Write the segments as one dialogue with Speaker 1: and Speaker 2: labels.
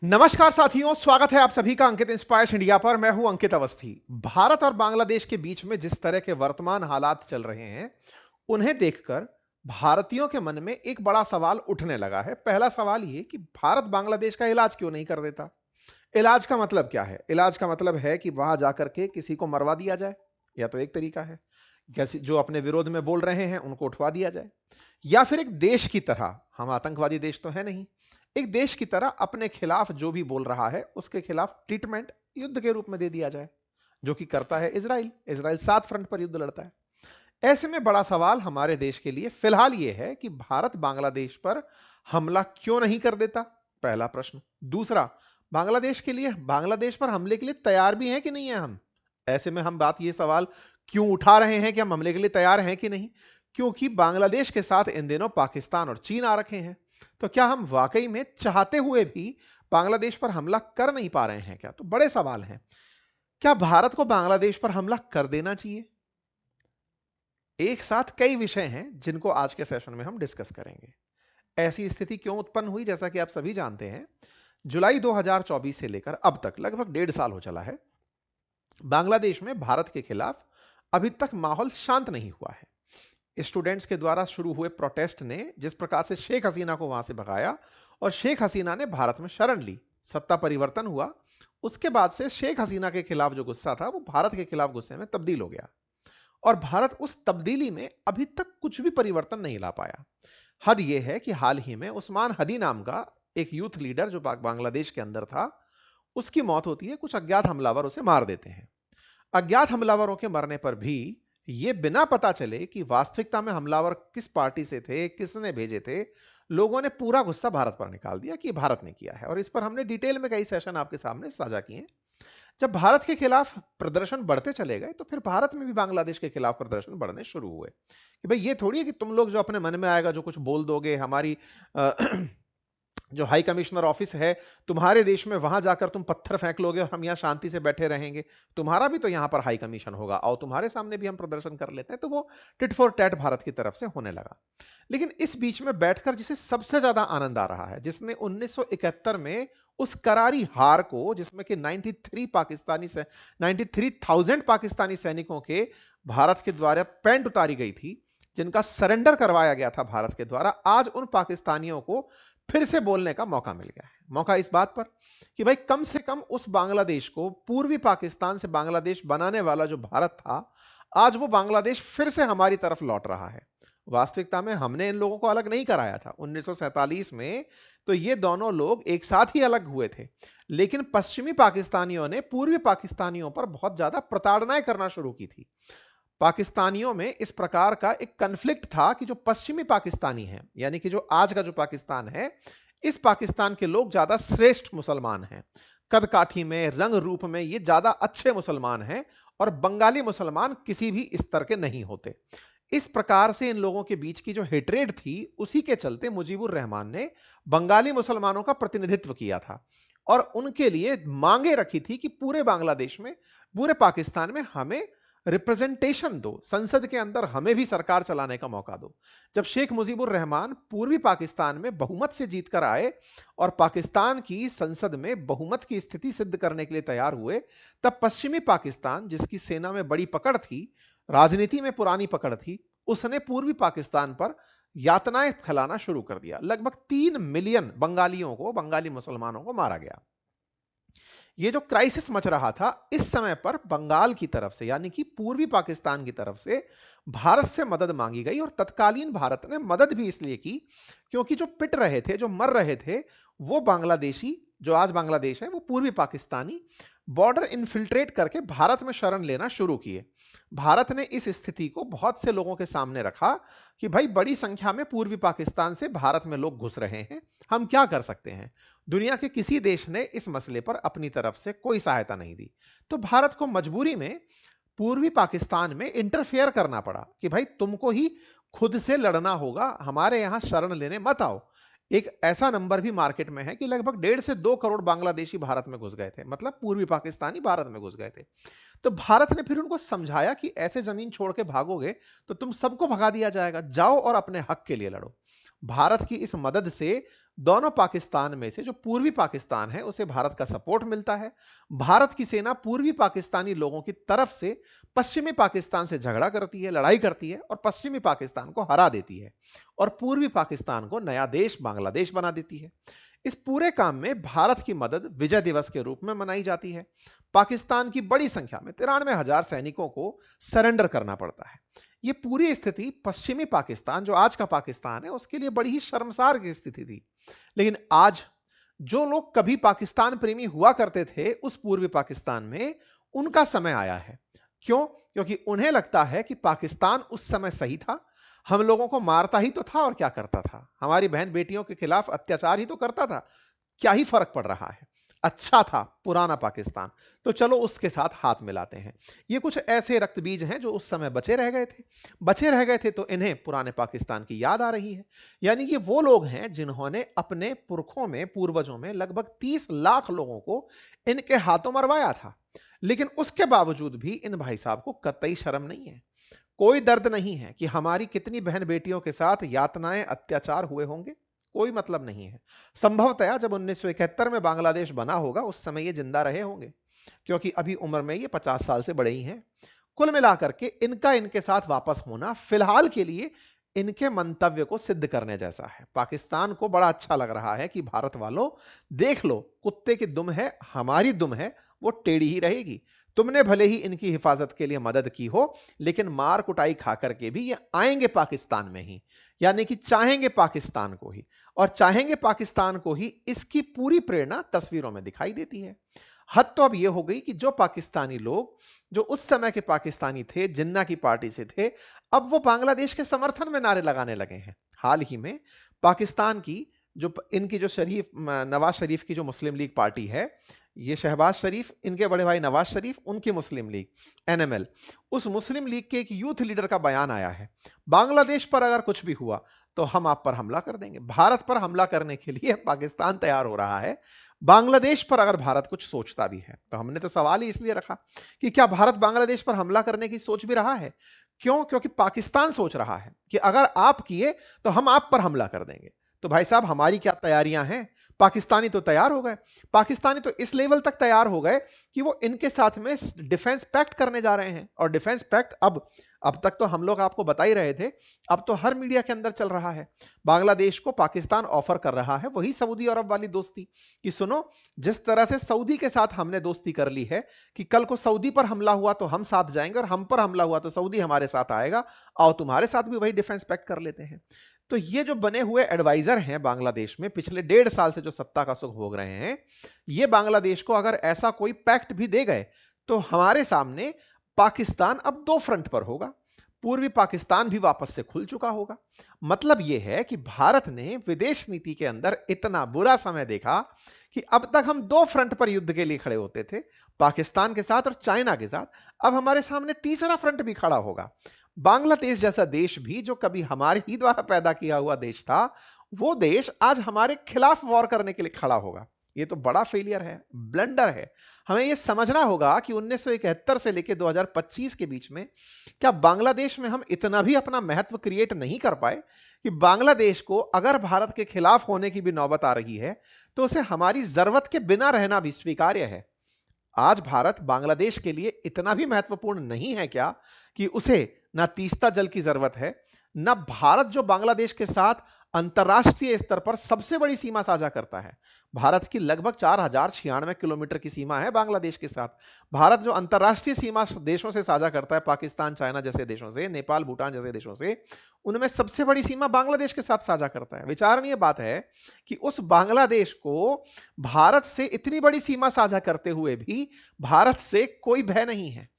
Speaker 1: नमस्कार साथियों, स्वागत है आप सभी का अंकित इंस्पायर्स इंडिया पर। मैं हूं अंकित अवस्थी। भारत और बांग्लादेश के बीच में जिस तरह के वर्तमान हालात चल रहे हैं, उन्हें देखकर भारतीयों के मन में एक बड़ा सवाल उठने लगा है। पहला सवाल ये कि भारत बांग्लादेश का इलाज क्यों नहीं कर देता। इलाज का मतलब क्या है? इलाज का मतलब है कि वहां जाकर के किसी को मरवा दिया जाए, या तो एक तरीका है, जैसे जो अपने विरोध में बोल रहे हैं उनको उठवा दिया जाए, या फिर एक देश की तरह, हम आतंकवादी देश तो है नहीं, एक देश की तरह अपने खिलाफ जो भी बोल रहा है उसके खिलाफ ट्रीटमेंट युद्ध के रूप में दे दिया जाए, जो कि करता है इजराइल। इजराइल 7 फ्रंट पर युद्ध लड़ता है। ऐसे में बड़ा सवाल हमारे देश के लिए फिलहाल यह है कि भारत बांग्लादेश पर हमला क्यों नहीं कर देता। पहला प्रश्न। दूसरा, बांग्लादेश के लिए, बांग्लादेश पर हमले के लिए तैयार भी हैं कि नहीं है हम। ऐसे में हम बात ये सवाल क्यों उठा रहे हैं कि हम हमले के लिए तैयार हैं कि नहीं, क्योंकि बांग्लादेश के साथ इन दिनों पाकिस्तान और चीन आ रखे हैं। तो क्या हम वाकई में चाहते हुए भी बांग्लादेश पर हमला कर नहीं पा रहे हैं क्या? तो बड़े सवाल हैं। क्या भारत को बांग्लादेश पर हमला कर देना चाहिए? एक साथ कई विषय हैं जिनको आज के सेशन में हम डिस्कस करेंगे। ऐसी स्थिति क्यों उत्पन्न हुई? जैसा कि आप सभी जानते हैं, जुलाई 2024 से लेकर अब तक लगभग 1.5 साल हो चला है, बांग्लादेश में भारत के खिलाफ अभी तक माहौल शांत नहीं हुआ है। स्टूडेंट्स के द्वारा शुरू हुए प्रोटेस्ट ने जिस प्रकार से शेख हसीना को वहां से भगाया और शेख हसीना ने भारत में शरण ली, सत्ता परिवर्तन हुआ, उसके बाद से शेख हसीना के खिलाफ जो गुस्सा था वो भारत के खिलाफ गुस्से में तब्दील हो गया, और भारत उस तब्दीली में अभी तक कुछ भी परिवर्तन नहीं ला पाया। हद यह है कि हाल ही में उस्मान हदी नाम का एक यूथ लीडर जो बांग्लादेश के अंदर था, उसकी मौत होती है। कुछ अज्ञात हमलावर उसे मार देते हैं। अज्ञात हमलावरों के मरने पर भी यह बिना पता चले कि वास्तविकता में हमलावर किस पार्टी से थे, किसने भेजे थे, लोगों ने पूरा गुस्सा भारत पर निकाल दिया कि भारत ने किया है। और इस पर हमने डिटेल में कई सेशन आपके सामने साझा किए हैं। जब भारत के खिलाफ प्रदर्शन बढ़ते चले गए तो फिर भारत में भी बांग्लादेश के खिलाफ प्रदर्शन बढ़ने शुरू हुए कि भाई ये थोड़ी है कि तुम लोग जो अपने मन में आएगा जो कुछ बोल दोगे, हमारी अ, जो हाई कमिश्नर ऑफिस है तुम्हारे देश में, वहां जाकर तुम पत्थर फेंक लोगे और हम यहां शांति से बैठे रहेंगे। तुम्हारा भी तो यहां पर हाई कमीशन होगा, और तुम्हारे सामने भी हम प्रदर्शन कर लेते हैं। तो वो टिट फॉर टैट भारत की तरफ से होने लगा। लेकिन इस बीच में बैठकर जिसे सबसे ज्यादा आनंद आ रहा है, जिसने 1971 में उस करारी हार को, जिसमें कि 93,000 पाकिस्तानी सैनिकों के भारत के द्वारा पैंट उतारी गई थी, जिनका सरेंडर करवाया गया था भारत के द्वारा, आज उन पाकिस्तानियों को फिर से बोलने का मौका मिल गया है। मौका इस बात पर कि भाई कम से कम उस बांग्लादेश को, पूर्वी पाकिस्तान से बांग्लादेश बनाने वाला जो भारत था, आज वो बांग्लादेश फिर से हमारी तरफ लौट रहा है। वास्तविकता में हमने इन लोगों को अलग नहीं कराया था 1947 में, तो ये दोनों लोग एक साथ ही अलग हुए थे। लेकिन पश्चिमी पाकिस्तानियों ने पूर्वी पाकिस्तानियों पर बहुत ज्यादा प्रताड़नाएं करना शुरू की थी। पाकिस्तानियों में इस प्रकार का एक कन्फ्लिक्ट था कि जो पश्चिमी पाकिस्तानी हैं, यानी कि जो आज का जो पाकिस्तान है, इस पाकिस्तान के लोग ज्यादा श्रेष्ठ मुसलमान हैं। कद काठी में, रंग रूप में ये ज्यादा अच्छे मुसलमान हैं, और बंगाली मुसलमान किसी भी स्तर के नहीं होते। इस प्रकार से इन लोगों के बीच की जो हेट्रेड थी, उसी के चलते मुजीबुर रहमान ने बंगाली मुसलमानों का प्रतिनिधित्व किया था और उनके लिए मांगे रखी थी कि पूरे बांग्लादेश में, पूरे पाकिस्तान में हमें रिप्रेजेंटेशन दो, संसद के अंदर हमें भी सरकार चलाने का मौका दो। जब शेख मुजीबुर रहमान पूर्वी पाकिस्तान में बहुमत से जीतकर आए और पाकिस्तान की संसद में बहुमत की स्थिति सिद्ध करने के लिए तैयार हुए, तब पश्चिमी पाकिस्तान, जिसकी सेना में बड़ी पकड़ थी, राजनीति में पुरानी पकड़ थी, उसने पूर्वी पाकिस्तान पर यातनाएं फैलाना शुरू कर दिया। लगभग 3 मिलियन बंगालियों को, बंगाली मुसलमानों को मारा गया। ये जो क्राइसिस मच रहा था, इस समय पर बंगाल की तरफ से, यानी कि पूर्वी पाकिस्तान की तरफ से भारत से मदद मांगी गई, और तत्कालीन भारत ने मदद भी इसलिए की क्योंकि जो पिट रहे थे, जो मर रहे थे, वो बांग्लादेशी, जो आज बांग्लादेश है, वो पूर्वी पाकिस्तानी बॉर्डर इन्फिल्ट्रेट करके भारत में शरण लेना शुरू किए। भारत ने इस स्थिति को बहुत से लोगों के सामने रखा कि भाई बड़ी संख्या में पूर्वी पाकिस्तान से भारत में लोग घुस रहे हैं, हम क्या कर सकते हैं। दुनिया के किसी देश ने इस मसले पर अपनी तरफ से कोई सहायता नहीं दी, तो भारत को मजबूरी में पूर्वी पाकिस्तान में इंटरफेयर करना पड़ा कि भाई तुमको ही खुद से लड़ना होगा, हमारे यहां शरण लेने मत आओ। एक ऐसा नंबर भी मार्केट में है कि लगभग 1.5 से 2 करोड़ बांग्लादेशी भारत में घुस गए थे, मतलब पूर्वी पाकिस्तानी भारत में घुस गए थे। तो भारत ने फिर उनको समझाया कि ऐसे जमीन छोड़ के भागोगे तो तुम सबको भगा दिया जाएगा, जाओ और अपने हक के लिए लड़ो। भारत की इस मदद से दोनों पाकिस्तान में से जो पूर्वी पाकिस्तान है उसे भारत का सपोर्ट मिलता है। भारत की सेना पूर्वी पाकिस्तानी लोगों की तरफ से पश्चिमी पाकिस्तान से झगड़ा करती है, लड़ाई करती है और पश्चिमी पाकिस्तान को हरा देती है और पूर्वी पाकिस्तान को नया देश बांग्लादेश बना देती है। इस पूरे काम में भारत की मदद विजय दिवस के रूप में मनाई जाती है। पाकिस्तान की बड़ी संख्या में 93,000 सैनिकों को सरेंडर करना पड़ता है। यह पूरी स्थिति पश्चिमी पाकिस्तान, जो आज का पाकिस्तान है, उसके लिए बड़ी ही शर्मसार की स्थिति थी। लेकिन आज जो लोग कभी पाकिस्तान प्रेमी हुआ करते थे उस पूर्वी पाकिस्तान में, उनका समय आया है। क्यों? क्योंकि उन्हें लगता है कि पाकिस्तान उस समय सही था, हम लोगों को मारता ही तो था और क्या करता था, हमारी बहन बेटियों के खिलाफ अत्याचार ही तो करता था, क्या ही फर्क पड़ रहा है, अच्छा था पुराना पाकिस्तान, तो चलो उसके साथ हाथ मिलाते हैं। ये कुछ ऐसे रक्त बीज हैं जो उस समय बचे रह गए थे तो इन्हें पुराने पाकिस्तान की याद आ रही है। यानी ये वो लोग हैं जिन्होंने अपने पुरखों में, पूर्वजों में लगभग 30 लाख लोगों को इनके हाथों मरवाया था। लेकिन उसके बावजूद भी इन भाई साहब को कतई शर्म नहीं है, कोई दर्द नहीं है कि हमारी कितनी बहन बेटियों के साथ यातनाएं, अत्याचार हुए होंगे, कोई मतलब नहीं है। संभवतः जब 1971 में बांग्लादेश बना होगा उस समय ये जिंदा रहे होंगे, क्योंकि अभी उम्र में ये 50 साल से बड़े ही हैं। कुल मिलाकर के इनके साथ वापस होना फिलहाल के लिए इनके मंतव्य को सिद्ध करने जैसा है। पाकिस्तान को बड़ा अच्छा लग रहा है कि भारत वालों, देख लो, कुत्ते की दुम है, हमारी दुम है, वो टेढ़ी ही रहेगी। तुमने भले ही इनकी हिफाजत के लिए मदद की हो, लेकिन मार कुटाई खा करके भी ये आएंगे पाकिस्तान में ही, यानी कि चाहेंगे पाकिस्तान को ही, और चाहेंगे पाकिस्तान को ही। इसकी पूरी प्रेरणा तस्वीरों में दिखाई देती है। हद तो अब यह हो गई कि जो पाकिस्तानी लोग, जो उस समय के पाकिस्तानी थे, जिन्ना की पार्टी से थे, अब वो बांग्लादेश के समर्थन में नारे लगाने लगे हैं। हाल ही में पाकिस्तान की इनकी जो नवाज शरीफ की जो मुस्लिम लीग पार्टी है, ये शहबाज शरीफ, इनके बड़े भाई नवाज शरीफ, उनकी मुस्लिम लीग एनएमएल, उस मुस्लिम लीग के एक यूथ लीडर का बयान आया है, बांग्लादेश पर अगर कुछ भी हुआ तो हम आप पर हमला कर देंगे। भारत पर हमला करने के लिए पाकिस्तान तैयार हो रहा है। बांग्लादेश पर अगर भारत कुछ सोचता भी है तो हमने तो सवाल ही इसलिए रखा कि क्या भारत बांग्लादेश पर हमला करने की सोच भी रहा है? क्यों? क्योंकि पाकिस्तान सोच रहा है कि अगर आप किए तो हम आप पर हमला कर देंगे। तो भाई साहब, हमारी क्या तैयारियां हैं? पाकिस्तानी तो तैयार हो गए। पाकिस्तानी तो इस लेवल तक तैयार हो गए कि वो इनके साथ में डिफेंस पैक्ट करने जा रहे हैं। और डिफेंस पैक्ट अब तक तो हम लोग आपको बता ही रहे थे, अब तो हर मीडिया के अंदर चल रहा है। बांग्लादेश को पाकिस्तान ऑफर कर रहा है वही सऊदी अरब वाली दोस्ती, कि सुनो, जिस तरह से सऊदी के साथ हमने दोस्ती कर ली है कि कल को सऊदी पर हमला हुआ तो हम साथ जाएंगे और हम पर हमला हुआ तो सऊदी हमारे साथ आएगा, आओ तुम्हारे साथ भी वही डिफेंस पैक्ट कर लेते हैं। तो ये जो बने हुए एडवाइजर हैं बांग्लादेश में, पिछले 1.5 साल से जो सत्ता का सुख भोग रहे हैं, ये बांग्लादेश को अगर ऐसा कोई पैक्ट भी दे गए तो हमारे सामने पाकिस्तान अब 2 फ्रंट पर होगा। पूर्वी पाकिस्तान भी वापस से खुल चुका होगा। मतलब यह है कि भारत ने विदेश नीति के अंदर इतना बुरा समय देखा कि अब तक हम 2 फ्रंट पर युद्ध के लिए खड़े होते थे, पाकिस्तान के साथ और चाइना के साथ। अब हमारे सामने तीसरा फ्रंट भी खड़ा होगा। बांग्लादेश जैसा देश भी, जो कभी हमारे ही द्वारा पैदा किया हुआ देश था, वो देश आज हमारे खिलाफ वॉर करने के लिए खड़ा होगा। ये तो बड़ा फेलियर है, ब्लंडर है। हमें यह समझना होगा कि 1971 से लेकर 2025 के बीच में क्या बांग्लादेश में हम इतना भी अपना महत्व क्रिएट नहीं कर पाए कि बांग्लादेश को अगर भारत के खिलाफ होने की भी नौबत आ रही है तो उसे हमारी जरूरत के बिना रहना भी स्वीकार्य है। आज भारत बांग्लादेश के लिए इतना भी महत्वपूर्ण नहीं है क्या कि उसे ना तीस्ता जल की जरूरत है, ना भारत जो बांग्लादेश के साथ अंतरराष्ट्रीय स्तर पर सबसे बड़ी सीमा साझा करता है। भारत की लगभग 4096 किलोमीटर की सीमा है बांग्लादेश के साथ। भारत जो अंतरराष्ट्रीय सीमा देशों से साझा करता है, पाकिस्तान, चाइना जैसे देशों से, नेपाल, भूटान जैसे देशों से, उनमें सबसे बड़ी सीमा बांग्लादेश के साथ साझा करता है। विचारणीय बात है कि उस बांग्लादेश को भारत से इतनी बड़ी सीमा साझा करते हुए भी भारत से कोई भय नहीं है।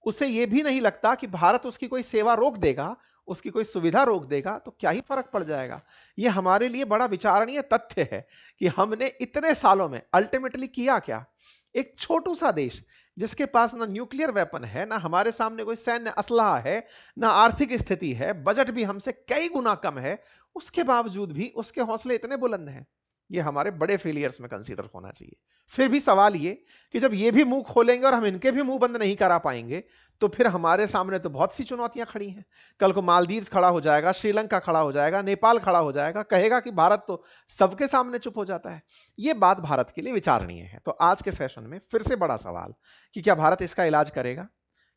Speaker 1: उसे यह भी नहीं लगता कि भारत उसकी कोई सेवा रोक देगा, उसकी कोई सुविधा रोक देगा तो क्या ही फर्क पड़ जाएगा। यह हमारे लिए बड़ा विचारणीय तथ्य है कि हमने इतने सालों में अल्टीमेटली किया क्या। एक छोटू सा देश जिसके पास ना न्यूक्लियर वेपन है, ना हमारे सामने कोई सैन्य असलाह है, ना आर्थिक स्थिति है, बजट भी हमसे कई गुना कम है, उसके बावजूद भी उसके हौसले इतने बुलंद हैं। ये हमारे बड़े फेलियर्स में कंसीडर होना चाहिए। फिर भी सवाल ये कि जब ये भी मुंह खोलेंगे और हम इनके भी मुंह बंद नहीं करा पाएंगे, तो फिर हमारे सामने तो बहुत सी चुनौतियां खड़ी हैं। कल को मालदीव्स खड़ा हो जाएगा, श्रीलंका खड़ा हो जाएगा, नेपाल खड़ा हो जाएगा, कहेगा कि भारत तो सबके सामने चुप हो जाता है। ये बात भारत के लिए विचारणीय है। तो आज के सेशन में फिर से बड़ा सवाल कि क्या भारत इसका इलाज करेगा?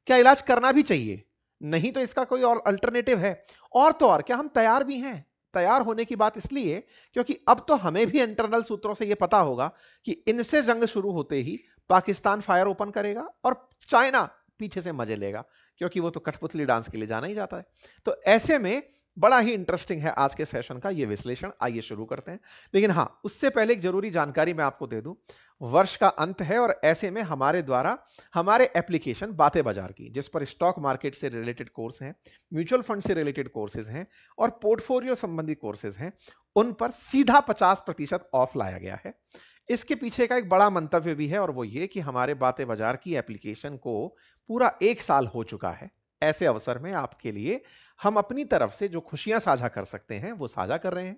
Speaker 1: क्या इलाज करना भी चाहिए? नहीं तो इसका कोई और अल्टरनेटिव है? और तो और क्या हम तैयार भी हैं? तैयार होने की बात इसलिए क्योंकि अब तो हमें भी इंटरनल सूत्रों से यह पता होगा कि इनसे जंग शुरू होते ही पाकिस्तान फायर ओपन करेगा और चाइना पीछे से मजे लेगा, क्योंकि वो तो कठपुतली डांस के लिए जाना ही जाता है। तो ऐसे में बड़ा ही इंटरेस्टिंग है आज के सेशन का ये विश्लेषण। आइए शुरू करते हैं। लेकिन हां, उससे पहले एक जरूरी जानकारी मैं आपको दे दूं। वर्ष का अंत है और ऐसे में हमारे द्वारा हमारे एप्लीकेशन बातें बाजार की, जिस पर स्टॉक मार्केट से रिलेटेड कोर्स हैं, म्यूचुअल फंड से रिलेटेड कोर्सेज हैं और पोर्टफोलियो संबंधी कोर्सेज हैं, उन पर सीधा 50% ऑफ लाया गया है। इसके पीछे का एक बड़ा मंतव्य भी है और वो ये कि हमारे बातें बाजार की एप्लीकेशन को पूरा 1 साल हो चुका है। ऐसे अवसर में आपके लिए हम अपनी तरफ से जो खुशियां साझा कर सकते हैं वो साझा कर रहे हैं।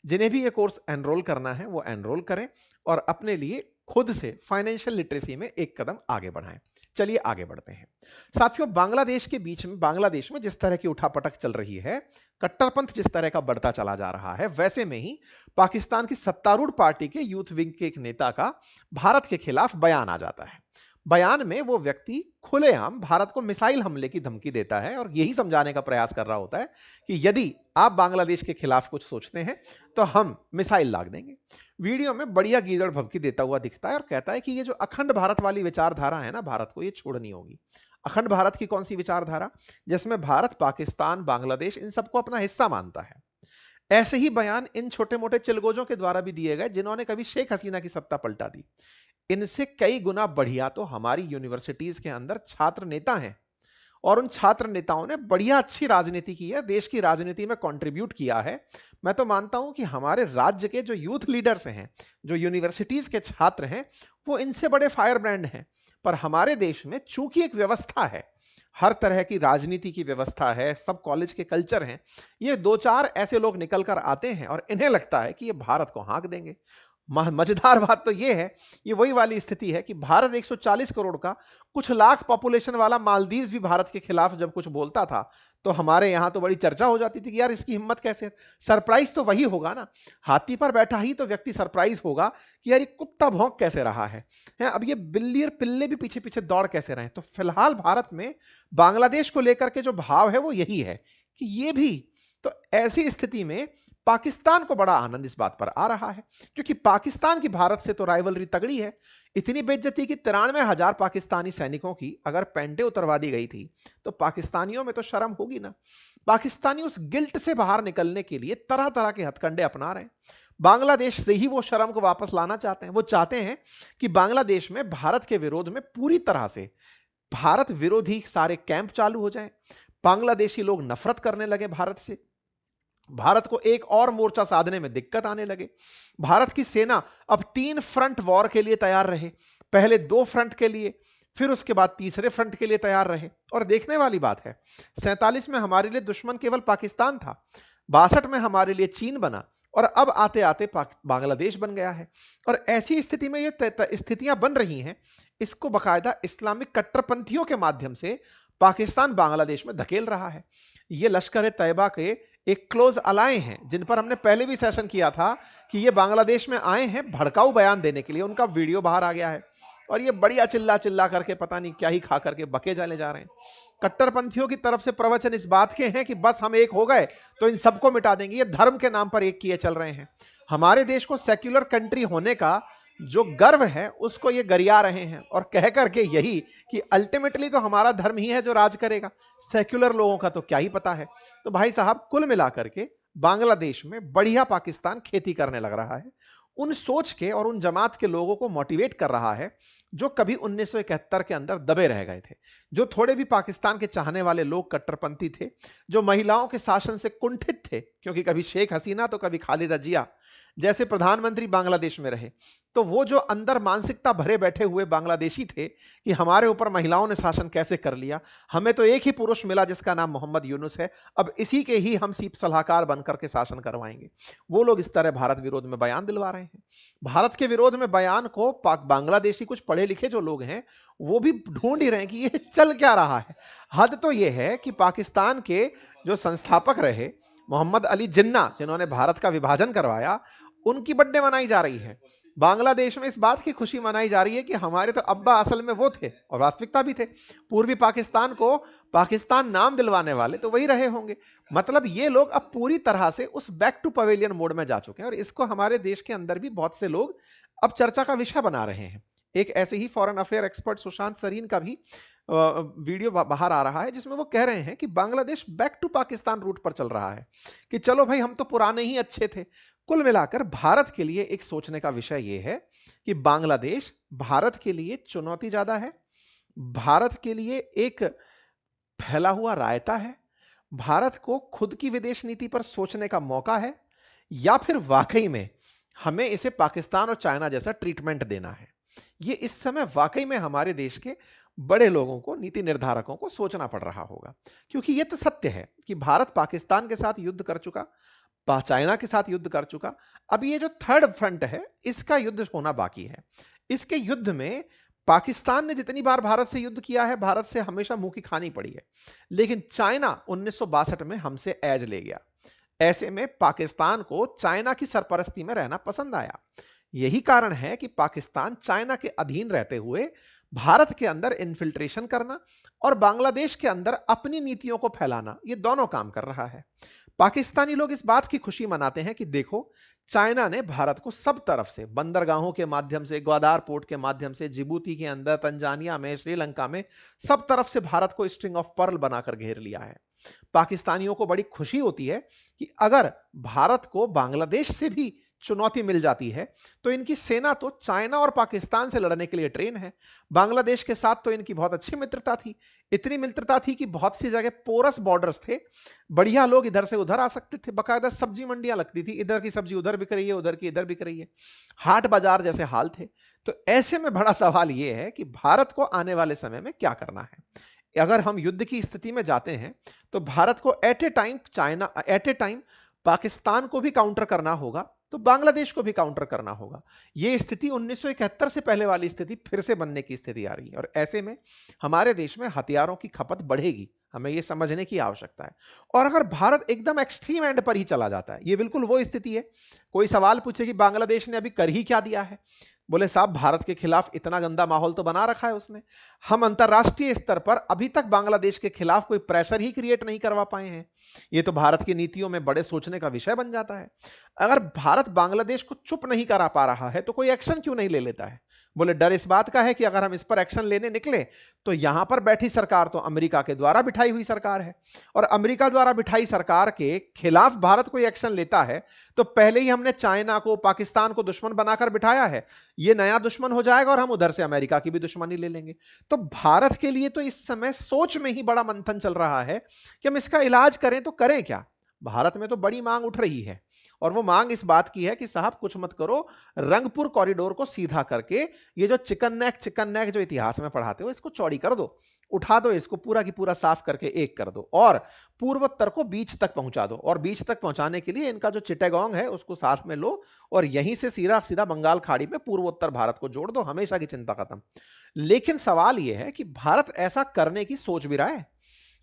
Speaker 1: जिन्हें भी ये कोर्स एनरोल करना है वो एनरोल करें और अपने लिए खुद से फाइनेंशियल लिटरेसी में एक कदम आगे बढ़ाएं। चलिए आगे बढ़ते हैं। साथियों, बांग्लादेश में जिस तरह की उठापटक चल रही है, कट्टरपंथ जिस तरह का बढ़ता चला जा रहा है, वैसे में ही पाकिस्तान की सत्तारूढ़ पार्टी के यूथ विंग के एक नेता का भारत के खिलाफ बयान आ जाता है। बयान में वो व्यक्ति खुलेआम भारत को मिसाइल हमले की धमकी देता है और यही समझाने का प्रयास कर रहा होता है कि यदि आप बांग्लादेश के खिलाफ कुछ सोचते हैं तो हम मिसाइल लाग देंगे। वीडियो में बढ़िया गीदड़ भभकी देता हुआ दिखता है और कहता है कि ये जो अखंड भारत वाली विचारधारा है ना, भारत को ये छोड़नी होगी। अखंड भारत की कौन सी विचारधारा? जिसमें भारत, पाकिस्तान, बांग्लादेश इन सबको अपना हिस्सा मानता है। ऐसे ही बयान इन छोटे मोटे चिलगोजों के द्वारा भी दिए गए जिन्होंने कभी शेख हसीना की सत्ता पलटा दी। इनसे कई गुना बढ़िया तो हमारी यूनिवर्सिटीज के अंदर छात्र नेता हैं और उन छात्र नेताओं ने बढ़िया अच्छी राजनीति की है, देश की राजनीति में कंट्रीब्यूट किया है। मैं तो मानता हूं कि हमारे राज्य के जो यूथ लीडर्स हैं, जो यूनिवर्सिटीज के छात्र हैं, वो इनसे बड़े फायर ब्रांड हैं। पर हमारे देश में चूंकि एक व्यवस्था है, हर तरह की राजनीति की व्यवस्था है, सब कॉलेज के कल्चर हैं, ये दो चार ऐसे लोग निकल कर आते हैं और इन्हें लगता है कि ये भारत को हाँक देंगे। मजेदार बात तो ये है, ये वही वाली स्थिति है कि भारत 140 करोड़ का कुछ लाख पॉपुलेशन वाला मालदीव्स भी भारत के खिलाफ जब कुछ बोलता था तो हमारे यहां तो बड़ी चर्चा हो जाती थी कि यार इसकी हिम्मत कैसे। सरप्राइज तो वही होगा ना, हाथी पर बैठा ही तो व्यक्ति सरप्राइज होगा कि यार ये कुत्ता भौंक कैसे रहा है, अब ये बिल्ली और पिल्ले भी पीछे पीछे दौड़ कैसे रहे। तो फिलहाल भारत में बांग्लादेश को लेकर के जो भाव है वो यही है कि ये भी। तो ऐसी स्थिति में पाकिस्तान को बड़ा आनंद इस बात पर आ रहा है क्योंकि पाकिस्तान की भारत से तो राइवलरी तगड़ी है। इतनी बेइज्जती की 93,000 पाकिस्तानी सैनिकों की अगर पेंटे उतरवा दी गई थी तो पाकिस्तानियों में तो शर्म होगी ना। पाकिस्तानी उस गिल्ट से बाहर निकलने के लिए तरह तरह के हथकंडे अपना रहे हैं। बांग्लादेश से ही वो शर्म को वापस लाना चाहते हैं। वो चाहते हैं कि बांग्लादेश में भारत के विरोध में पूरी तरह से भारत विरोधी सारे कैंप चालू हो जाएं। बांग्लादेशी लोग नफरत करने लगे भारत से, भारत को एक और मोर्चा साधने में दिक्कत आने लगे। भारत की सेना अब 3 फ्रंट वॉर के लिए तैयार रहे, पहले 2 फ्रंट के लिए, फिर उसके बाद तीसरे फ्रंट के लिए तैयार रहे। और देखने वाली बात है, 47 में हमारे लिए दुश्मन केवल पाकिस्तान था, 62 में हमारे लिए चीन बना और अब आते आते बांग्लादेश बन गया है। और ऐसी स्थिति में ये स्थितियां बन रही हैं, इसको बकायदा इस्लामिक कट्टरपंथियों के माध्यम से पाकिस्तान बांग्लादेश में धकेल रहा है। ये लश्कर तैयबा के एक क्लोज अलाय हैं जिन पर हमने पहले भी सेशन किया था कि ये बांग्लादेश में आए हैं भड़काऊ बयान देने के लिए। उनका वीडियो बाहर आ गया है और ये बढ़िया चिल्ला चिल्ला करके पता नहीं क्या ही खा करके बके जाने जा रहे हैं। कट्टरपंथियों की तरफ से प्रवचन इस बात के हैं कि बस हम एक हो गए तो इन सबको मिटा देंगे। ये धर्म के नाम पर एक किए चल रहे हैं। हमारे देश को सेक्युलर कंट्री होने का जो गर्व है उसको ये गरिया रहे हैं और कह करके यही कि अल्टीमेटली तो हमारा धर्म ही है जो राज करेगा, सेक्युलर लोगों का तो क्या ही पता है। तो भाई साहब, कुल मिलाकर के बांग्लादेश में बढ़िया पाकिस्तान खेती करने लग रहा है। उन सोच के और उन जमात के लोगों को मोटिवेट कर रहा है जो कभी 1971 के अंदर दबे रह गए थे, जो थोड़े भी पाकिस्तान के चाहने वाले लोग कट्टरपंथी थे, जो महिलाओं के शासन से कुंठित थे क्योंकि कभी शेख हसीना तो कभी खालिदा जिया, जैसे प्रधानमंत्री बांग्लादेश में रहे, तो वो जो अंदर मानसिकता भरे बैठे हुए बांग्लादेशी थे कि हमारे ऊपर महिलाओं ने शासन कैसे कर लिया, हमें तो एक ही पुरुष मिला जिसका नाम मोहम्मद यूनुस है, अब इसी के ही हम सीप सलाहकार बनकर के शासन करवाएंगे, वो लोग इस तरह भारत विरोध में बयान दिलवा रहे हैं। भारत के विरोध में बयान को बांग्लादेशी कुछ पढ़े लिखे जो लोग हैं वो भी ढूंढ ही रहे हैं कि ये चल क्या रहा है। हद तो ये है कि पाकिस्तान के जो संस्थापक रहे मोहम्मद अली जिन्ना, जिन्होंने भारत का विभाजन करवाया, उनकी बर्थडे मनाई जा रही है। बांग्लादेश में इस बात की खुशी मनाई जा रही है कि हमारे तो अब्बा असल में वो थे और वास्तविकता भी थे। पूर्वी पाकिस्तान को पाकिस्तान नाम दिलवाने वाले तो वही रहे होंगे। मतलब ये लोग अब पूरी तरह से उस बैक टू पवेलियन मोड में जा चुके हैं और इसको हमारे देश के अंदर भी बहुत से लोग अब चर्चा का विषय बना रहे हैं। एक ऐसे ही foreign affair expert Sushant Sareen का भी वीडियो बाहर आ रहा है जिसमें वो कह रहे हैं कि Bangladesh back to Pakistan route पर चल रहा है, कि चलो भाई हम तो पुराने ही अच्छे थे। कुल मिलाकर भारत के लिए एक सोचने का विषय यह है कि बांग्लादेश भारत के लिए चुनौती ज्यादा है, भारत के लिए एक फैला हुआ रायता है, भारत को खुद की विदेश नीति पर सोचने का मौका है, या फिर वाकई में हमें इसे पाकिस्तान और चाइना जैसा ट्रीटमेंट देना है। ये इस समय वाकई में हमारे देश के बड़े लोगों को, नीति निर्धारकों को सोचना पड़ रहा होगा, क्योंकि यह तो सत्य है कि भारत पाकिस्तान के साथ युद्ध कर चुका, चाइना के साथ युद्ध कर चुका, अब ये जो थर्ड फ्रंट है इसका युद्ध होना बाकी है। इसके युद्ध में पाकिस्तान ने जितनी बार भारत से युद्ध किया है, भारत से हमेशा मुंह की खानी पड़ी है, लेकिन चाइना 1962 में हमसे एज ले गया। ऐसे में पाकिस्तान को चाइना की सरपरस्ती में रहना पसंद आया। यही कारण है कि पाकिस्तान चाइना के अधीन रहते हुए भारत के अंदर इन्फिल्ट्रेशन करना और बांग्लादेश के अंदर अपनी नीतियों को फैलाना, ये दोनों काम कर रहा है। पाकिस्तानी लोग इस बात की खुशी मनाते हैं कि देखो, चाइना ने भारत को सब तरफ से, बंदरगाहों के माध्यम से, ग्वादार पोर्ट के माध्यम से, जिबूती के अंदर, तंजानिया में, श्रीलंका में, सब तरफ से भारत को स्ट्रिंग ऑफ पर्ल बनाकर घेर लिया है। पाकिस्तानियों को बड़ी खुशी होती है कि अगर भारत को बांग्लादेश से भी चुनौती मिल जाती है तो इनकी सेना तो चाइना और पाकिस्तान से लड़ने के लिए ट्रेन है। बांग्लादेश के साथ तो इनकी बहुत अच्छी मित्रता थी, इतनी मित्रता थी कि बहुत सी जगह पोरस बॉर्डर्स थे, बढ़िया लोग इधर से उधर आ सकते थे, बकायदा सब्जी मंडियां लगती थी, इधर की सब्जी उधर बिक रही है, उधर की इधर बिक रही है, हाट बाजार जैसे हाल थे। तो ऐसे में बड़ा सवाल यह है कि भारत को आने वाले समय में क्या करना है। अगर हम युद्ध की स्थिति में जाते हैं तो भारत को एट ए टाइम पाकिस्तान को भी काउंटर करना होगा, तो बांग्लादेश को भी काउंटर करना होगा। यह स्थिति 1971 से पहले वाली स्थिति फिर से बनने की स्थिति आ रही है और ऐसे में हमारे देश में हथियारों की खपत बढ़ेगी, हमें यह समझने की आवश्यकता है। और अगर भारत एकदम एक्सट्रीम एंड पर ही चला जाता है, यह बिल्कुल वो स्थिति है, कोई सवाल पूछे कि बांग्लादेश ने अभी कर ही क्या दिया है, बोले साहब भारत के खिलाफ इतना गंदा माहौल तो बना रखा है उसने, हम अंतरराष्ट्रीय स्तर पर अभी तक बांग्लादेश के खिलाफ कोई प्रेशर ही क्रिएट नहीं करवा पाए हैं। ये तो भारत की नीतियों में बड़े सोचने का विषय बन जाता है। अगर भारत बांग्लादेश को चुप नहीं करा पा रहा है तो कोई एक्शन क्यों नहीं ले लेता है। बोले डर इस बात का है कि अगर हम इस पर एक्शन लेने निकले तो यहां पर बैठी सरकार तो अमेरिका के द्वारा बिठाई हुई सरकार है और अमेरिका द्वारा बिठाई सरकार के खिलाफ भारत कोई एक्शन लेता है तो पहले ही हमने चाइना को, पाकिस्तान को दुश्मन बनाकर बिठाया है, ये नया दुश्मन हो जाएगा और हम उधर से अमेरिका की भी दुश्मनी ले लेंगे। तो भारत के लिए तो इस समय सोच में ही बड़ा मंथन चल रहा है कि हम इसका इलाज करें तो करें क्या। भारत में तो बड़ी मांग उठ रही है और वो मांग इस बात की है कि साहब कुछ मत करो, रंगपुर कॉरिडोर को सीधा करके ये जो चिकन नेक जो इतिहास में पढ़ाते हो इसको चौड़ी कर दो, उठा दो इसको, पूरा की पूरा साफ करके एक कर दो और पूर्वोत्तर को बीच तक पहुंचा दो। और बीच तक पहुंचाने के लिए इनका जो चिट्टागोंग है उसको साथ में लो और यहीं से सीधा सीधा बंगाल खाड़ी में पूर्वोत्तर भारत को जोड़ दो, हमेशा की चिंता खत्म। लेकिन सवाल यह है कि भारत ऐसा करने की सोच भी रहा है।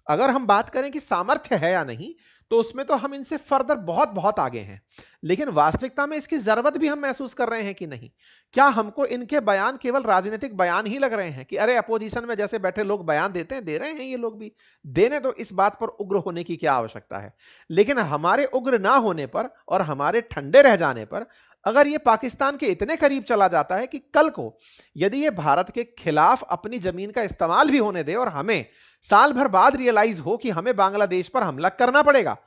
Speaker 1: अगर हम बात करें कि सामर्थ्य है या नहीं तो उसमें तो हम इनसे फर्दर बहुत बहुत आगे हैं, लेकिन वास्तविकता में इसकी जरूरत भी हम महसूस कर रहे हैं कि नहीं। क्या हमको इनके बयान केवल राजनीतिक बयान ही लग रहे हैं कि अरे अपोजिशन में जैसे बैठे लोग बयान देते हैं, दे रहे हैं ये लोग भी देने, तो इस बात पर उग्र होने की क्या आवश्यकता है। लेकिन हमारे उग्र ना होने पर और हमारे ठंडे रह जाने पर अगर ये पाकिस्तान के इतने करीब चला जाता है कि कल को यदि ये भारत के खिलाफ अपनी जमीन का इस्तेमाल भी होने दे और हमें साल भर बाद रियलाइज हो कि हमें बांग्लादेश पर हमला करना पड़ेगा,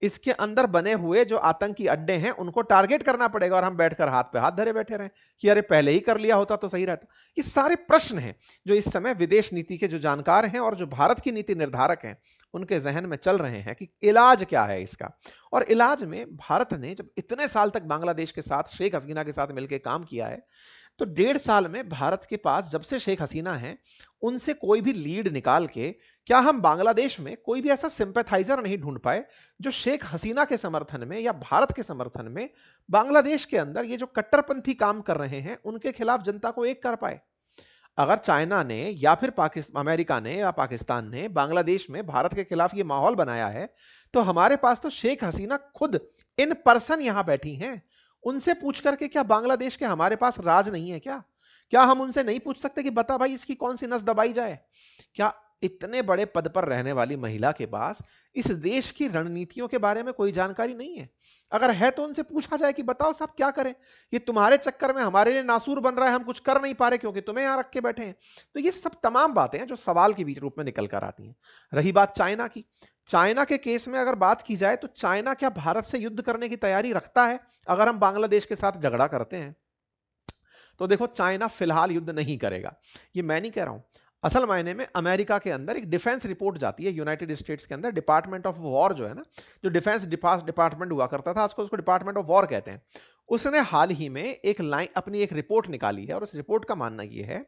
Speaker 1: इसके अंदर बने हुए जो आतंकी अड्डे हैं उनको टारगेट करना पड़ेगा और हम बैठकर हाथ पे हाथ धरे बैठे रहें कि अरे पहले ही कर लिया होता तो सही रहता। ये सारे प्रश्न हैं जो इस समय विदेश नीति के जो जानकार हैं और जो भारत की नीति निर्धारक हैं उनके जहन में चल रहे हैं कि इलाज क्या है इसका। और इलाज में भारत ने जब इतने साल तक बांग्लादेश के साथ, शेख हसीना के साथ मिलकर काम किया है, तो 1.5 साल में भारत के पास जब से शेख हसीना है उनसे कोई भी लीड निकाल के क्या हम बांग्लादेश में कोई भी ऐसा सिंपैथाइजर नहीं ढूंढ पाए जो शेख हसीना के समर्थन में या भारत के समर्थन में बांग्लादेश के अंदर ये जो कट्टरपंथी काम कर रहे हैं उनके खिलाफ जनता को एक कर पाए। अगर चाइना ने या फिर पाकिस्तान, अमेरिका ने या पाकिस्तान ने बांग्लादेश में भारत के खिलाफ ये माहौल बनाया है, तो हमारे पास तो शेख हसीना खुद इन पर्सन यहां बैठी हैं। उनसे पूछ करके क्या बांग्लादेश के हमारे पास राज नहीं है क्या? क्या हम उनसे नहीं पूछ सकते कि बता भाई इसकी कौन सी नस दबाई जाए? क्या इतने बड़े पद पर रहने वाली महिला के पास इस देश की रणनीतियों के बारे में कोई जानकारी नहीं है? अगर है तो उनसे पूछा जाए कि बताओ साहब क्या करें, ये तुम्हारे चक्कर में हमारे लिए नासूर बन रहा है, हम कुछ कर नहीं पा रहे क्योंकि तुम्हें यहां रख के बैठे हैं। तो ये सब तमाम बातें हैं जो सवाल के बीच रूप में निकल कर आती हैं। रही बात चाइना की, चाइना के केस में अगर बात की जाए तो चाइना क्या भारत से युद्ध करने की तैयारी रखता है अगर हम बांग्लादेश के साथ झगड़ा करते हैं? तो देखो चाइना फिलहाल युद्ध नहीं करेगा, ये मैं नहीं कह रहा हूं। असल मायने में अमेरिका के अंदर एक डिफेंस रिपोर्ट जाती है, यूनाइटेड स्टेट्स के अंदर डिपार्टमेंट ऑफ वॉर जो है ना, जो डिफेंस डिपार्टमेंट हुआ करता था, आजकल उसको डिपार्टमेंट ऑफ वॉर कहते हैं। उसने हाल ही में एक लाइन अपनी एक रिपोर्ट निकाली है और उस रिपोर्ट का मानना यह है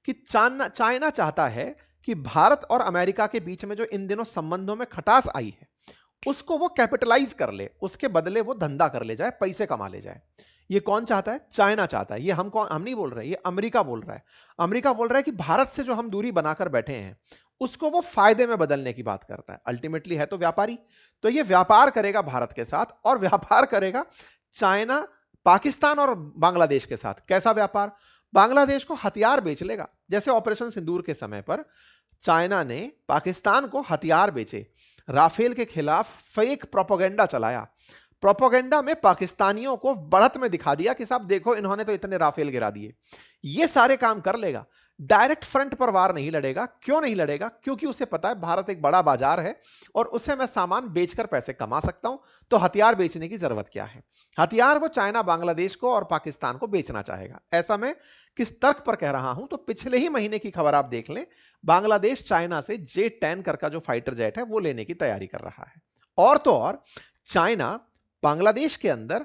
Speaker 1: कि चाइना चाहता है कि भारत और अमेरिका के बीच में जो इन दिनों संबंधों में खटास आई है उसको वो कैपिटलाइज कर ले, उसके बदले वो धंधा कर ले जाए, पैसे कमा ले जाए। ये कौन चाहता है? चाइना चाहता है। ये हम नहीं बोल रहे, ये अमेरिका बोल रहा है। अमेरिका बोल रहा है कि भारत से जो हम दूरी बनाकर बैठे हैं उसको वो फायदे में बदलने की बात करता है। अल्टीमेटली है तो व्यापारी, तो ये व्यापार करेगा भारत के साथ और व्यापार करेगा चाइना पाकिस्तान और बांग्लादेश के साथ। कैसा व्यापार? बांग्लादेश को हथियार बेच लेगा, जैसे ऑपरेशन सिंदूर के समय पर चाइना ने पाकिस्तान को हथियार बेचे, राफेल के खिलाफ फेक प्रोपेगेंडा चलाया, प्रोपेगेंडा में पाकिस्तानियों को बढ़त में दिखा दिया कि साहब देखो इन्होंने तो इतने राफेल गिरा दिए। ये सारे काम कर लेगा, डायरेक्ट फ्रंट पर वार नहीं लड़ेगा। क्यों नहीं लड़ेगा? क्योंकि उसे पता है भारत एक बड़ा बाजार है और उसे मैं सामान बेचकर पैसे कमा सकता हूं, तो हथियार बेचने की जरूरत क्या है? हथियार वो चाइना बांग्लादेश को और पाकिस्तान को बेचना चाहेगा। ऐसा मैं किस तर्क पर कह रहा हूं? तो पिछले ही महीने की खबर आप देख लें, बांग्लादेश चाइना से J-10 का जो फाइटर जेट है वो लेने की तैयारी कर रहा है। और तो और चाइना बांग्लादेश के अंदर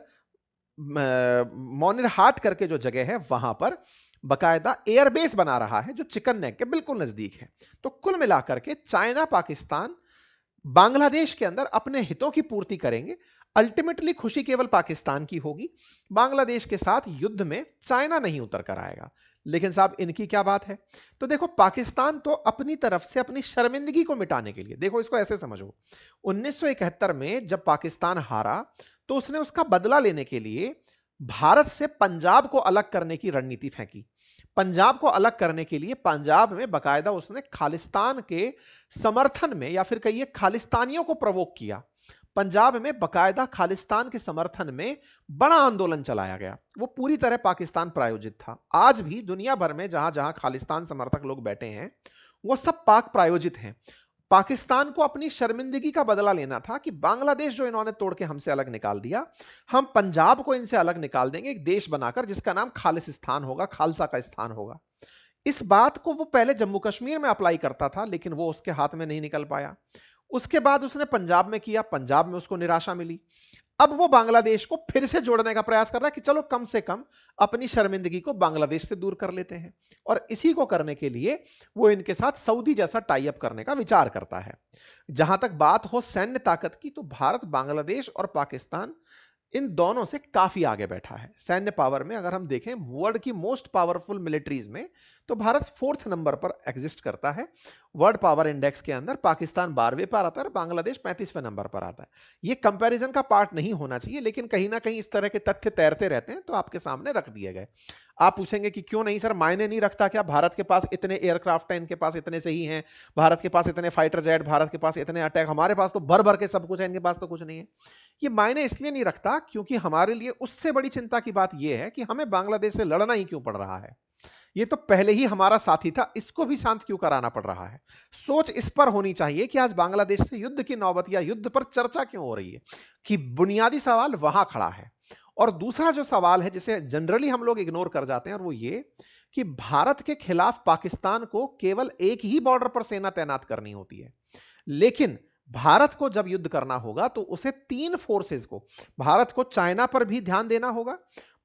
Speaker 1: मोनिरहाट करके जो जगह है वहां पर बकायदा एयरबेस बना रहा है जो चिकन नेक के बिल्कुल नजदीक है। तो कुल मिलाकर के चाइना पाकिस्तान बांग्लादेश के अंदर अपने हितों की पूर्ति करेंगे। अल्टीमेटली खुशी केवल पाकिस्तान की होगी, बांग्लादेश के साथ युद्ध में चाइना नहीं उतर कर आएगा। लेकिन साहब इनकी क्या बात है? तो देखो पाकिस्तान तो अपनी तरफ से अपनी शर्मिंदगी को मिटाने के लिए, देखो इसको ऐसे समझो, 1971 में जब पाकिस्तान हारा तो उसने उसका बदला लेने के लिए भारत से पंजाब को अलग करने की रणनीति फेंकी। पंजाब को अलग करने के लिए पंजाब में बकायदा उसने खालिस्तान के समर्थन में या फिर कहिए खालिस्तानियों को प्रवोक किया। पंजाब में बकायदा खालिस्तान के समर्थन में बड़ा आंदोलन चलाया गया, वो पूरी तरह पाकिस्तान प्रायोजित था। आज भी दुनिया भर में जहां जहां खालिस्तान समर्थक लोग बैठे हैं वो सब पाक प्रायोजित हैं। पाकिस्तान को अपनी शर्मिंदगी का बदला लेना था कि बांग्लादेश जो इन्होंने तोड़ के हमसे अलग निकाल दिया, हम पंजाब को इनसे अलग निकाल देंगे एक देश बनाकर जिसका नाम खालिस्तान होगा, खालसा का स्थान होगा। इस बात को वो पहले जम्मू कश्मीर में अप्लाई करता था लेकिन वो उसके हाथ में नहीं निकल पाया। उसके बाद उसने पंजाब में किया, पंजाब में उसको निराशा मिली। अब वो बांग्लादेश को फिर से जोड़ने का प्रयास कर रहा है कि चलो कम से कम अपनी शर्मिंदगी को बांग्लादेश से दूर कर लेते हैं। और इसी को करने के लिए वो इनके साथ सऊदी जैसा टाई अप करने का विचार करता है। जहां तक बात हो सैन्य ताकत की, तो भारत, बांग्लादेश और पाकिस्तान इन दोनों से काफी आगे बैठा है सैन्य पावर में। अगर हम देखें वर्ल्ड की मोस्ट पावरफुल मिलिट्रीज में, तो भारत 4th नंबर पर एग्जिस्ट करता है। वर्ल्ड पावर इंडेक्स के अंदर पाकिस्तान 12वें पर आता है और बांग्लादेश 35वें नंबर पर आता है। ये कंपैरिजन का पार्ट नहीं होना चाहिए, लेकिन कहीं ना कहीं इस तरह के तथ्य तैरते रहते हैं तो आपके सामने रख दिए गए। आप पूछेंगे कि क्यों नहीं सर, मायने नहीं रखता क्या? भारत के पास इतने एयरक्राफ्ट हैं, इनके पास इतने से ही हैं, भारत के पास इतने फाइटर जेट, भारत के पास इतने अटैक, हमारे पास तो भर भर के सब कुछ है, इनके पास तो कुछ नहीं है। ये मायने इसलिए नहीं रखता क्योंकि हमारे लिए उससे बड़ी चिंता की बात यह है कि हमें बांग्लादेश से लड़ना ही क्यों पड़ रहा है। ये तो पहले ही हमारा साथी था, इसको भी शांत क्यों कराना पड़ रहा है? सोच इस पर होनी चाहिए कि आज बांग्लादेश से युद्ध की नौबत या युद्ध पर चर्चा क्यों हो रही है, कि बुनियादी सवाल वहां खड़ा है। और दूसरा जो सवाल है जिसे जनरली हम लोग इग्नोर कर जाते हैं, और वो ये कि भारत के खिलाफ पाकिस्तान को केवल एक ही बॉर्डर पर सेना तैनात करनी होती है, लेकिन भारत को जब युद्ध करना होगा तो उसे तीन फोर्सेस को, भारत को चाइना पर भी ध्यान देना होगा,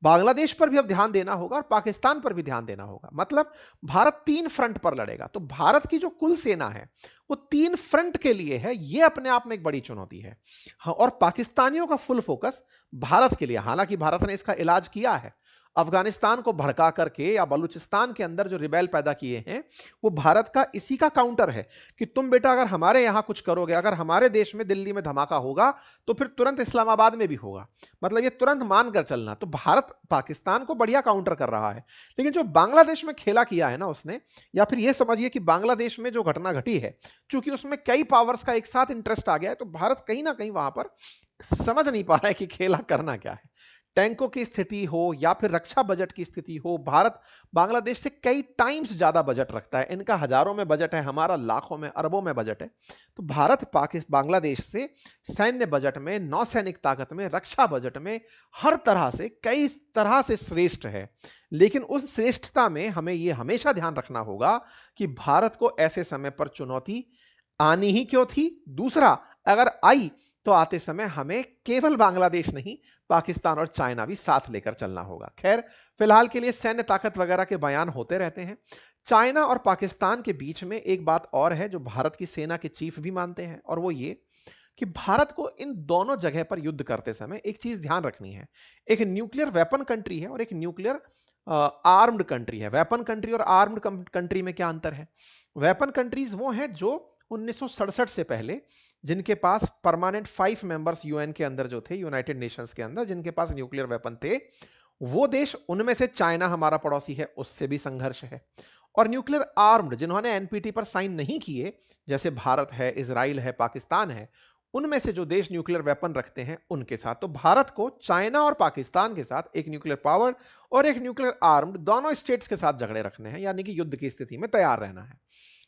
Speaker 1: बांग्लादेश पर भी अब ध्यान देना होगा, और पाकिस्तान पर भी ध्यान देना होगा। मतलब भारत तीन फ्रंट पर लड़ेगा। तो भारत की जो कुल सेना है वो तीन फ्रंट के लिए है, यह अपने आप में एक बड़ी चुनौती है। हाँ, और पाकिस्तानियों का फुल फोकस भारत के लिए, हालांकि भारत ने इसका इलाज किया है, अफगानिस्तान को भड़का करके या बलूचिस्तान के अंदर जो रिबेल पैदा किए हैं, वो भारत का इसी का काउंटर है कि तुम बेटा अगर हमारे यहां कुछ करोगे, अगर हमारे देश में दिल्ली में धमाका होगा तो फिर तुरंत इस्लामाबाद में भी होगा। मतलब ये तुरंत मानकर चलना। तो भारत पाकिस्तान को बढ़िया काउंटर कर रहा है। लेकिन जो बांग्लादेश में खेला किया है ना उसने, या फिर यह समझिए कि बांग्लादेश में जो घटना घटी है, चूंकि उसमें कई पावर्स का एक साथ इंटरेस्ट आ गया है, तो भारत कहीं ना कहीं वहां पर समझ नहीं पा रहा है कि खेला करना क्या है। टैंकों की स्थिति हो या फिर रक्षा बजट की स्थिति हो, भारत बांग्लादेश से कई टाइम्स ज्यादा बजट रखता है। इनका हजारों में बजट है, हमारा लाखों में अरबों में बजट है। तो भारत पाकिस्तान बांग्लादेश से सैन्य बजट में, नौसैनिक ताकत में, रक्षा बजट में, हर तरह से कई तरह से श्रेष्ठ है। लेकिन उस श्रेष्ठता में हमें यह हमेशा ध्यान रखना होगा कि भारत को ऐसे समय पर चुनौती आनी ही क्यों थी। दूसरा, अगर आई तो आते समय हमें केवल बांग्लादेश नहीं, पाकिस्तान और चाइना भी साथ लेकर चलना होगा। खैर, फिलहाल के लिए सैन्य ताकत वगैरह के बयान होते रहते हैं। चाइना और पाकिस्तान के बीच में एक बात और है जो भारत की सेना के चीफ भी मानते हैं, और वो ये कि भारत को इन दोनों जगह पर युद्ध करते समय एक चीज ध्यान रखनी है। एक न्यूक्लियर वेपन कंट्री है और एक न्यूक्लियर आर्म्ड कंट्री है। वेपन कंट्री और आर्म्ड कंट्री में क्या अंतर है? वेपन कंट्रीज वो हैं जो 1967 से पहले, जिनके पास परमानेंट 5 मेंबर्स यूएन के अंदर जो थे, यूनाइटेड नेशंस के अंदर, जिनके पास न्यूक्लियर वेपन थे, वो देश, उनमें से चाइना हमारा पड़ोसी है, उससे भी संघर्ष है। और न्यूक्लियर आर्म्ड जिन्होंने एनपीटी पर साइन नहीं किए, जैसे भारत है, इजराइल है, पाकिस्तान है, उनमें से जो देश न्यूक्लियर वेपन रखते हैं उनके साथ। तो भारत को चाइना और पाकिस्तान के साथ, एक न्यूक्लियर पावर्ड और एक न्यूक्लियर आर्म्ड, दोनों स्टेट्स के साथ झगड़े रखने हैं, यानी कि युद्ध की स्थिति में तैयार रहना है।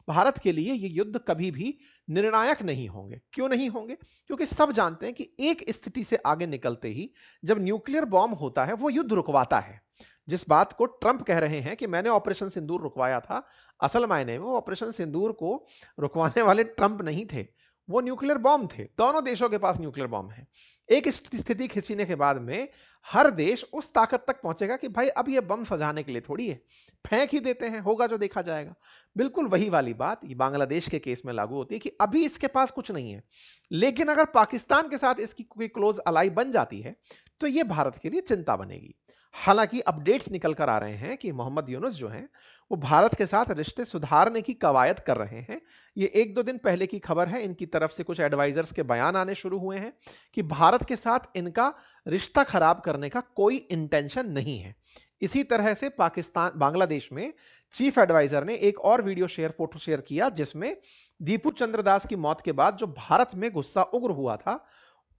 Speaker 1: भारत के लिए ये युद्ध कभी भी निर्णायक नहीं होंगे। क्यों नहीं होंगे? क्योंकि सब जानते हैं कि एक स्थिति से आगे निकलते ही जब न्यूक्लियर बॉम्ब होता है वो युद्ध रुकवाता है। जिस बात को ट्रंप कह रहे हैं कि मैंने ऑपरेशन सिंदूर रुकवाया था, असल मायने में वो ऑपरेशन सिंदूर को रुकवाने वाले ट्रंप नहीं थे, वो न्यूक्लियर बॉम्ब थे। दोनों देशों के पास न्यूक्लियर बॉम्ब है। एक स्थिति खींचने के बाद में हर देश उस ताकत तक पहुंचेगा कि भाई अब ये बम सजाने के लिए थोड़ी है, फेंक ही देते हैं, होगा जो देखा जाएगा। बिल्कुल वही वाली बात ये बांग्लादेश के केस में लागू होती है कि अभी इसके पास कुछ नहीं है, लेकिन अगर पाकिस्तान के साथ इसकी कोई क्लोज अलाई बन जाती है तो ये भारत के लिए चिंता बनेगी। हालांकि अपडेट्स निकल कर आ रहे हैं कि मोहम्मद यूनुस जो हैं वो भारत के साथ रिश्ते सुधारने की कवायद कर रहे हैं। ये एक दो दिन पहले की खबर है, इनकी तरफ से कुछ एडवाइजर्स के बयान आने शुरू हुए हैं कि भारत के साथ इनका रिश्ता खराब करने का कोई इंटेंशन नहीं है। इसी तरह से पाकिस्तान बांग्लादेश में चीफ एडवाइजर ने एक और वीडियो फोटो शेयर किया जिसमें दीपू चंद्र दास की मौत के बाद जो भारत में गुस्सा उग्र हुआ था,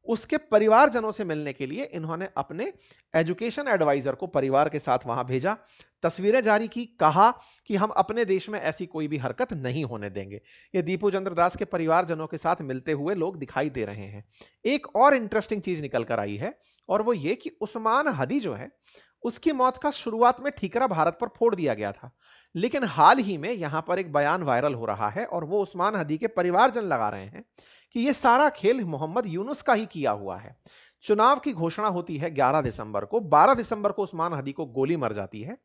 Speaker 1: उसके परिवारजनों से मिलने के लिए इन्होंने अपने एजुकेशन एडवाइजर को परिवार के साथ वहां भेजा, तस्वीरें जारी की, कहा कि हम अपने देश में ऐसी कोई भी हरकत नहीं होने देंगे। ये दीपू चंद्र दास के परिवारजनों के साथ मिलते हुए लोग दिखाई दे रहे हैं। एक और इंटरेस्टिंग चीज निकल कर आई है, और वो ये कि उस्मान हदी जो है उसकी मौत का शुरुआत में ठीकरा भारत पर फोड़ दिया गया था, लेकिन हाल ही में यहां पर एक बयान वायरल हो रहा है और वो उस्मान हदी के परिवारजन लगा रहे हैं कि यह सारा खेल मोहम्मद यूनुस का ही किया हुआ है। चुनाव की घोषणा होती है 11 दिसंबर को, 12 दिसंबर को उस्मान हदी को गोली मर जाती है।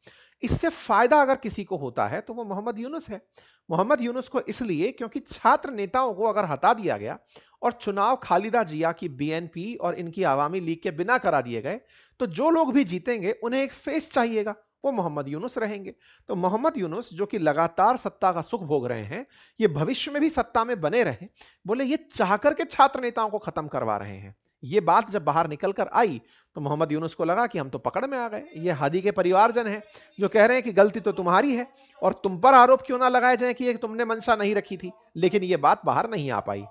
Speaker 1: इससे फायदा अगर किसी को होता है तो वो मोहम्मद यूनुस है। मोहम्मद यूनुस को इसलिए क्योंकि छात्र नेताओं को अगर हटा दिया गया और चुनाव खालिदा जिया की बीएनपी और इनकी आवामी लीग के बिना करा दिए गए, तो जो लोग भी जीतेंगे उन्हें एक फेस चाहिएगा, वो मोहम्मद यूनुस रहेंगे। तो मोहम्मद यूनुस जो कि लगातार सत्ता का सुख भोग रहे हैं, ये भविष्य में भी सत्ता में बने रहे, बोले ये चाहकर के छात्र नेताओं को खत्म करवा रहे हैं। ये बात जब बाहर निकल कर आई तो मोहम्मद यूनुस को लगा कि हम तो पकड़ में आ गए। ये हादी के परिवारजन हैं जो कह रहे हैं कि गलती तो तुम्हारी है और तुम पर आरोप क्यों ना लगाए जाए कि ये तुमने मंशा नहीं रखी थी, लेकिन ये बात बाहर नहीं आ पाई।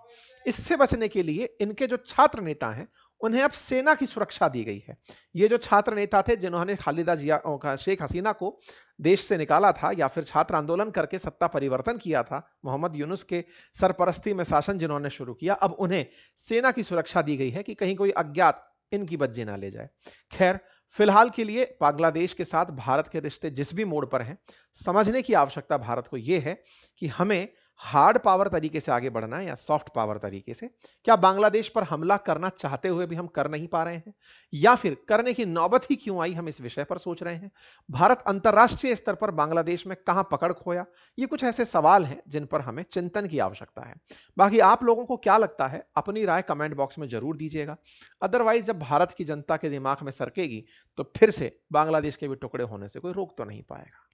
Speaker 1: इससे बचने के लिए इनके जो छात्र नेता हैं उन्हें अब सेना की सुरक्षा दी गई है। ये जो छात्र नेता थे जिन्होंने खालिदा जिया शेख हसीना को देश से निकाला था या फिर छात्र आंदोलन करके सत्ता परिवर्तन किया था, मोहम्मद यूनुस के सरपरस्ती में शासन जिन्होंने शुरू किया, अब उन्हें सेना की सुरक्षा दी गई है कि कहीं कोई अज्ञात इनकी बज्जी ना ले जाए। खैर, फिलहाल के लिए बांग्लादेश के साथ भारत के रिश्ते जिस भी मोड़ पर हैं, समझने की आवश्यकता भारत को यह है कि हमें हार्ड पावर तरीके से आगे बढ़ना है या सॉफ्ट पावर तरीके से। क्या बांग्लादेश पर हमला करना चाहते हुए भी हम कर नहीं पा रहे हैं, या फिर करने की नौबत ही क्यों आई, हम इस विषय पर सोच रहे हैं। भारत अंतर्राष्ट्रीय स्तर पर बांग्लादेश में कहां पकड़ खोया, ये कुछ ऐसे सवाल हैं जिन पर हमें चिंतन की आवश्यकता है। बाकी आप लोगों को क्या लगता है, अपनी राय कमेंट बॉक्स में जरूर दीजिएगा। अदरवाइज जब भारत की जनता के दिमाग में सरकेगी तो फिर से बांग्लादेश के भी टुकड़े होने से कोई रोक तो नहीं पाएगा।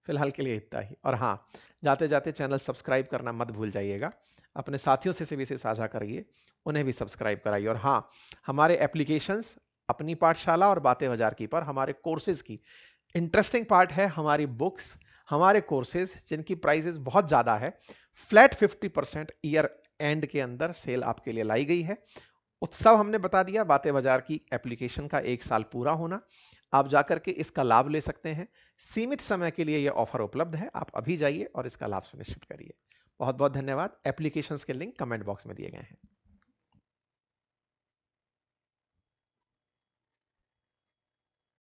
Speaker 1: फिलहाल के लिए इतना ही। और हाँ, जाते जाते चैनल सब्सक्राइब करना मत भूल जाइएगा। अपने साथियों से भी इसे साझा करिए, उन्हें भी सब्सक्राइब कराइए। और हाँ, हमारे एप्लीकेशंस अपनी पाठशाला और बातें बाजार की पर हमारे कोर्सेज की इंटरेस्टिंग पार्ट है हमारी बुक्स, हमारे कोर्सेज जिनकी प्राइसेस बहुत ज़्यादा है। फ्लैट 50% ईयर एंड के अंदर सेल आपके लिए लाई गई है। उत्सव हमने बता दिया, बातें बाजार की एप्लीकेशन का 1 साल पूरा होना, आप जाकर के इसका लाभ ले सकते हैं। सीमित समय के लिए यह ऑफर उपलब्ध है, आप अभी जाइए और इसका लाभ सुनिश्चित करिए। बहुत बहुत धन्यवाद। एप्लीकेशंस के लिंक कमेंट बॉक्स में दिए गए हैं।